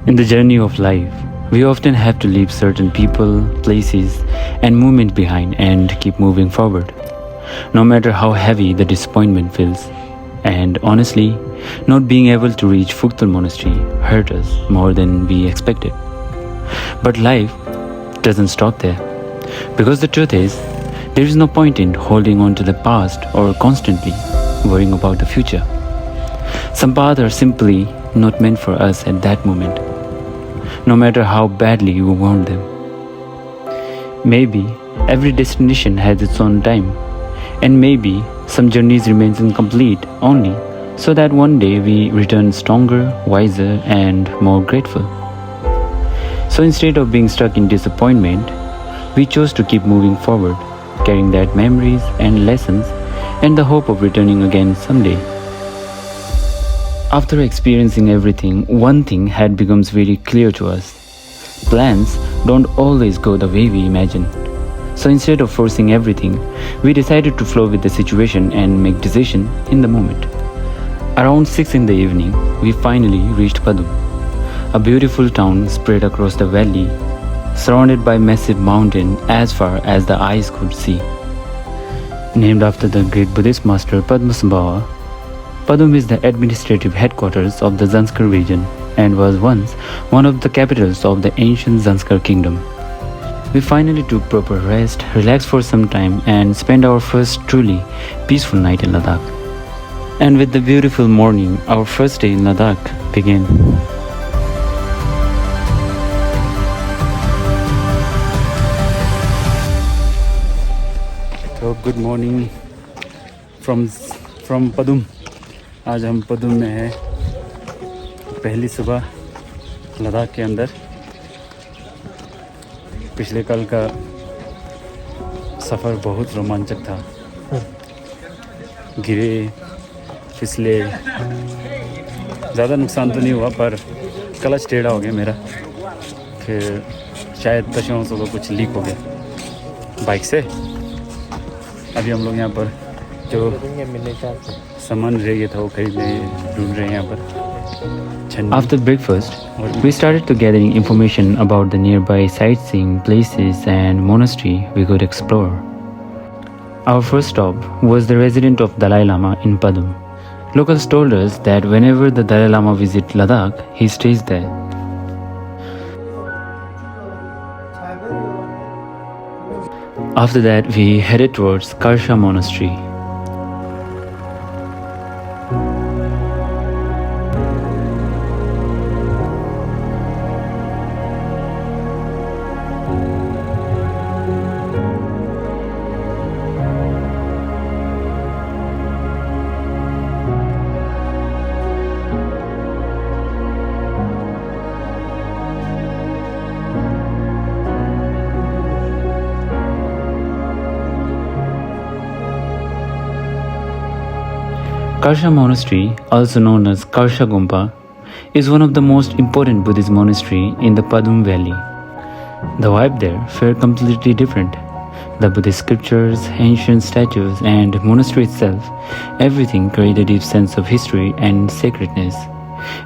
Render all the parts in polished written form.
In the journey of life, we often have to leave certain people, places, and movements behind and keep moving forward, no matter how heavy the disappointment feels. And honestly, not being able to reach Phuktul Monastery hurt us more than we expected. But life doesn't stop there. Because the truth is, there is no point in holding on to the past or constantly worrying about the future. Some paths are simply not meant for us at that moment, no matter how badly we want them. Maybe every destination has its own time, and maybe some journeys remain incomplete only so that one day we return stronger, wiser, and more grateful. So instead of being stuck in disappointment, we chose to keep moving forward, carrying that memories and lessons and the hope of returning again someday. After experiencing everything, one thing had becomes very clear to us. Plans don't always go the way we imagine. So instead of forcing everything, we decided to flow with the situation and make decisions in the moment. Around 6 in the evening, we finally reached Padum, a beautiful town spread across the valley, surrounded by massive mountains as far as the eyes could see. Named after the great Buddhist master Padmasambhava, Padum is the administrative headquarters of the Zanskar region and was once one of the capitals of the ancient Zanskar kingdom. We finally took proper rest, relaxed for some time, and spent our first truly peaceful night in Ladakh. And with the beautiful morning, our first day in Ladakh began. So good morning from Padum. आज हम पदुम में हैं, पहली सुबह लद्दाख के अंदर। पिछले कल का सफ़र बहुत रोमांचक था। गिरे, फिसले, ज़्यादा नुकसान तो नहीं हुआ पर क्लच टेढ़ा हो गया मेरा, फिर शायद तशों को कुछ लीक हो गया बाइक से। अभी हम लोग यहाँ पर जो सामान रह गया था वो खरीदने ढूंढ रहे हैं यहाँ पर। After breakfast, we started to gathering information about the nearby sightseeing places and monastery we could explore. Our first stop was the residence of Dalai Lama in Padum. Locals told us that whenever the Dalai Lama visits Ladakh, he stays there. After that, we headed towards Karsha Monastery. Karsha Monastery, also known as Karsha Gompa, is one of the most important Buddhist monastery in the Padum Valley. The vibe there felt completely different. The Buddhist scriptures, ancient statues, and monastery itself, everything carried a deep sense of history and sacredness.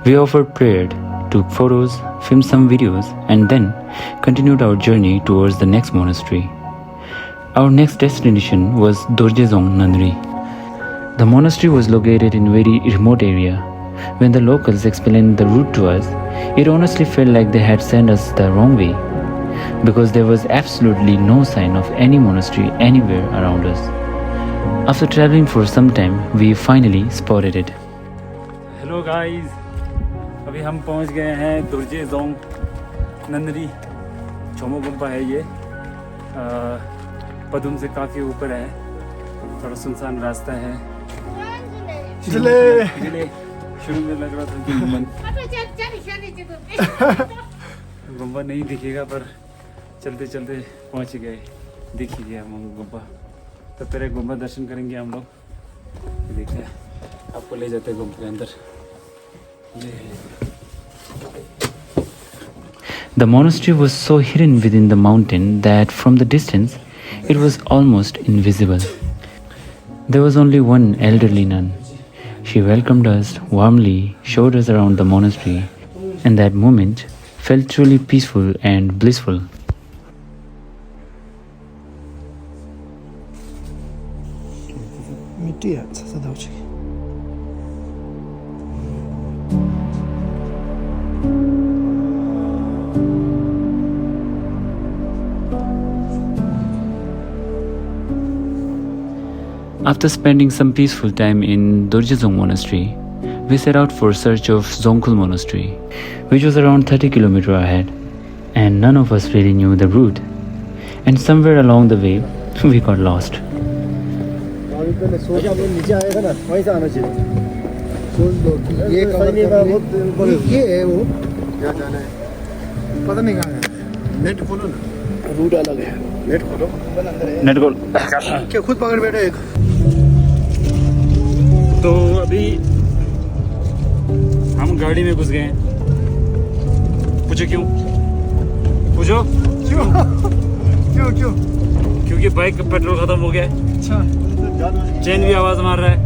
We offered prayer, took photos, filmed some videos, and then continued our journey towards the next monastery. Our next destination was Dorjezong Nandri. The monastery was located in a very remote area. When the locals explained the route to us, it honestly felt like they had sent us the wrong way, because there was absolutely no sign of any monastery anywhere around us. After traveling for some time, we finally spotted it. Hello guys, अभी हम पहुंच गए हैं दुर्जेजोंग नंदरी। छोमो गुम्पा है ये, पदुम से काफ़ी ऊपर है, थोड़ा सुनसान रास्ता है। शुरू में लग रहा था कि गुम्बा नहीं दिखेगा, पर चलते चलते पहुंच गए, दिख ही गया गुम्बा। तो पहले गुम्बा दर्शन करेंगे हम लोग। देखिए आपको ले जाते हैं गुम्बा के अंदर। The monastery was so hidden within the mountain that from the distance it was almost invisible. There was only one elderly nun. She welcomed us warmly, showed us around the monastery, and that moment felt truly peaceful and blissful. मिट्टी है सदा हो चुकी After spending some peaceful time in Dorjezong Monastery, we set out for search of Zongkul Monastery, which was around 30 kilometers ahead, and none of us really knew the route. And somewhere along the way, we got lost. अभी पहले सोचा वो नीचे आएगा ना वहीं से आना चाहिए सोच लो कि ये कवर ये है वो क्या जाना है पता नहीं कहाँ है नेट खोलो ना रूट अलग है नेट खोलो नेट खोल क्या खुद पकड़ बैठे एक तो अभी हम गाड़ी में घुस गए हैं। पूछो क्यों? पूछो क्यों क्यों क्यों क्योंकि बाइक का पेट्रोल खत्म हो गया है। अच्छा चेन भी आवाज मार रहा है,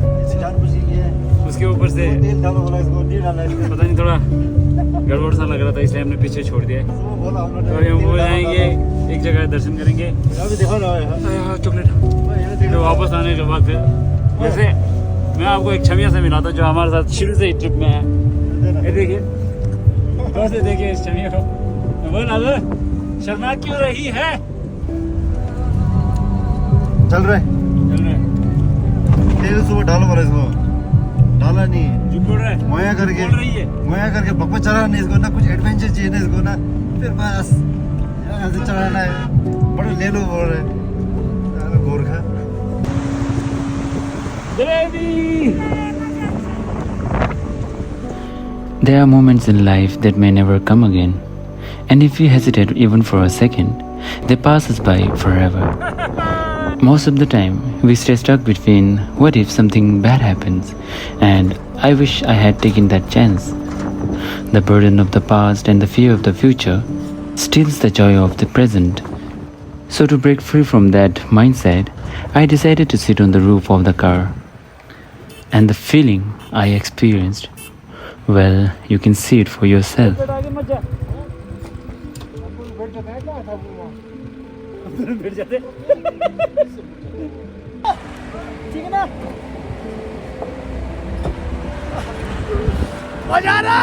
उसके ऊपर से पता नहीं थोड़ा गड़बड़ सा लग रहा था, इसलिए हमने पीछे छोड़ दिया है। तो अभी हम हो जाएंगे एक जगह दर्शन करेंगे चॉकलेट। तो वापस आने के बाद फिर जैसे मैं आपको एक छमिया से मिला था जो हमारे साथ शुरू से ही ट्रिप में है। ये देखिए कैसे देखिए इस छमिया को। बोल अगर शर्मा क्यों रही है? चल रहे तेल सुबह डालो बोला इसको डाला नहीं जो बोल रहा है मोया करके पप्पा चढ़ा नहीं इसको ना कुछ एडवेंचर चाहिए ना इसको ना फिर बस ऐसे चढ़ाना है बड़ा ले लो बोल रहे Gorkha There are moments in life that may never come again, and if we hesitate even for a second, they pass us by forever. Most of the time, we stay stuck between what if something bad happens and I wish I had taken that chance. The burden of the past and the fear of the future steals the joy of the present. So to break free from that mindset, I decided to sit on the roof of the car. And the feeling I experienced, well, you can see it for yourself. ठीक है ना मजा आ रहा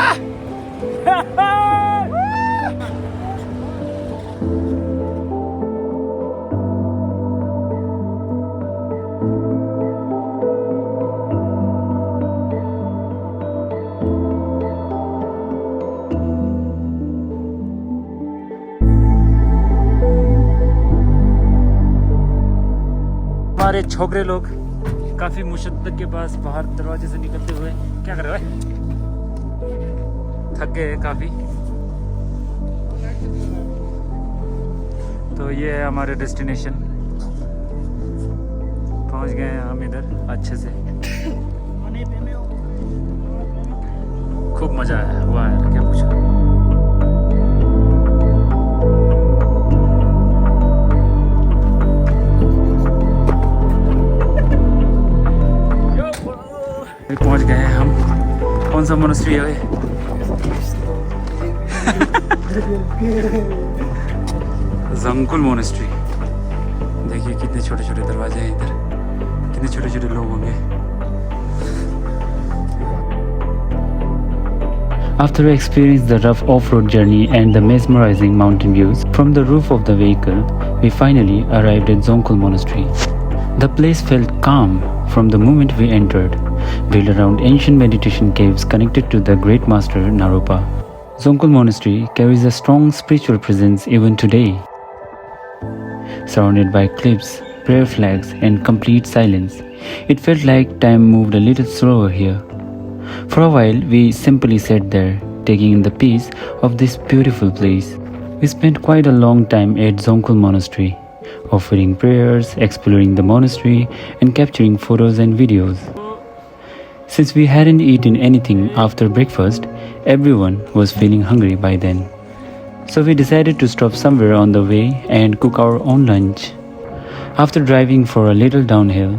हमारे छोकरे लोग काफी मुशद्दत के पास बाहर दरवाजे से निकलते हुए क्या कर रहे हैं? थक गए काफी। तो ये है हमारे डेस्टिनेशन, पहुंच गए हैं हम इधर अच्छे से। खूब मजा आया हुआ है, क्या पूछा। पहुंच गए हैं हम। कौन सा मोनेस्ट्री है? जोंगकुल मोनेस्ट्री। देखिए कितने छोटे छोटे दरवाजे हैं इधर, कितने छोटे छोटे लोग होंगे। After we experienced the rough off-road journey and the mesmerizing mountain views from the roof of the vehicle, we finally arrived at Zongkul Monastery. The place felt calm from the moment we entered, built around ancient meditation caves connected to the great master Naropa. Zongkul Monastery carries a strong spiritual presence even today. Surrounded by cliffs, prayer flags and complete silence, it felt like time moved a little slower here. For a while, we simply sat there, taking in the peace of this beautiful place. We spent quite a long time at Zongkul Monastery, offering prayers, exploring the monastery and capturing photos and videos. Since we hadn't eaten anything after breakfast, everyone was feeling hungry by then. So we decided to stop somewhere on the way and cook our own lunch. After driving for a little downhill,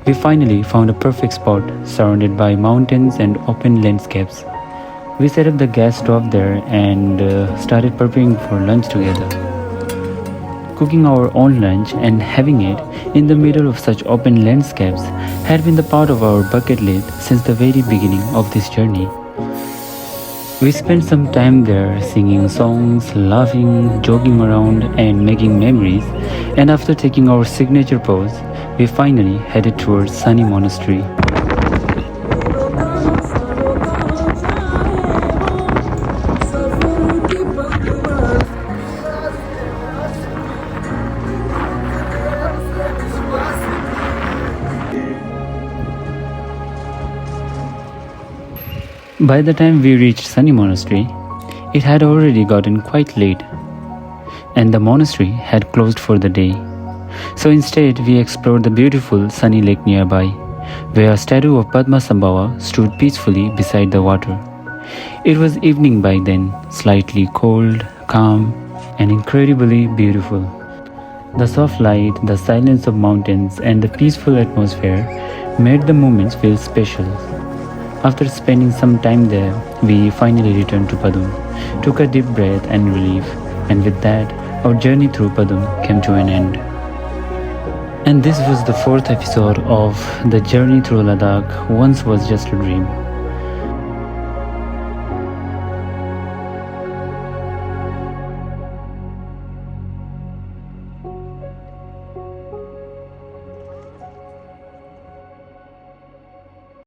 we finally found a perfect spot surrounded by mountains and open landscapes. We set up the gas stove there and started preparing for lunch together. Cooking our own lunch and having it in the middle of such open landscapes had been the part of our bucket list since the very beginning of this journey. We spent some time there singing songs, laughing, joking around, and making memories. And after taking our signature pose, we finally headed towards Sunny Monastery. By the time we reached Sunny Monastery, it had already gotten quite late, and the monastery had closed for the day. So instead, we explored the beautiful sunny lake nearby, where a statue of Padmasambhava stood peacefully beside the water. It was evening by then, slightly cold, calm, and incredibly beautiful. The soft light, the silence of mountains, and the peaceful atmosphere made the moments feel special. After spending some time there, we finally returned to Padum, took a deep breath and relief, and with that, our journey through Padum came to an end. And this was the fourth episode of The Journey Through Ladakh Once Was Just a Dream.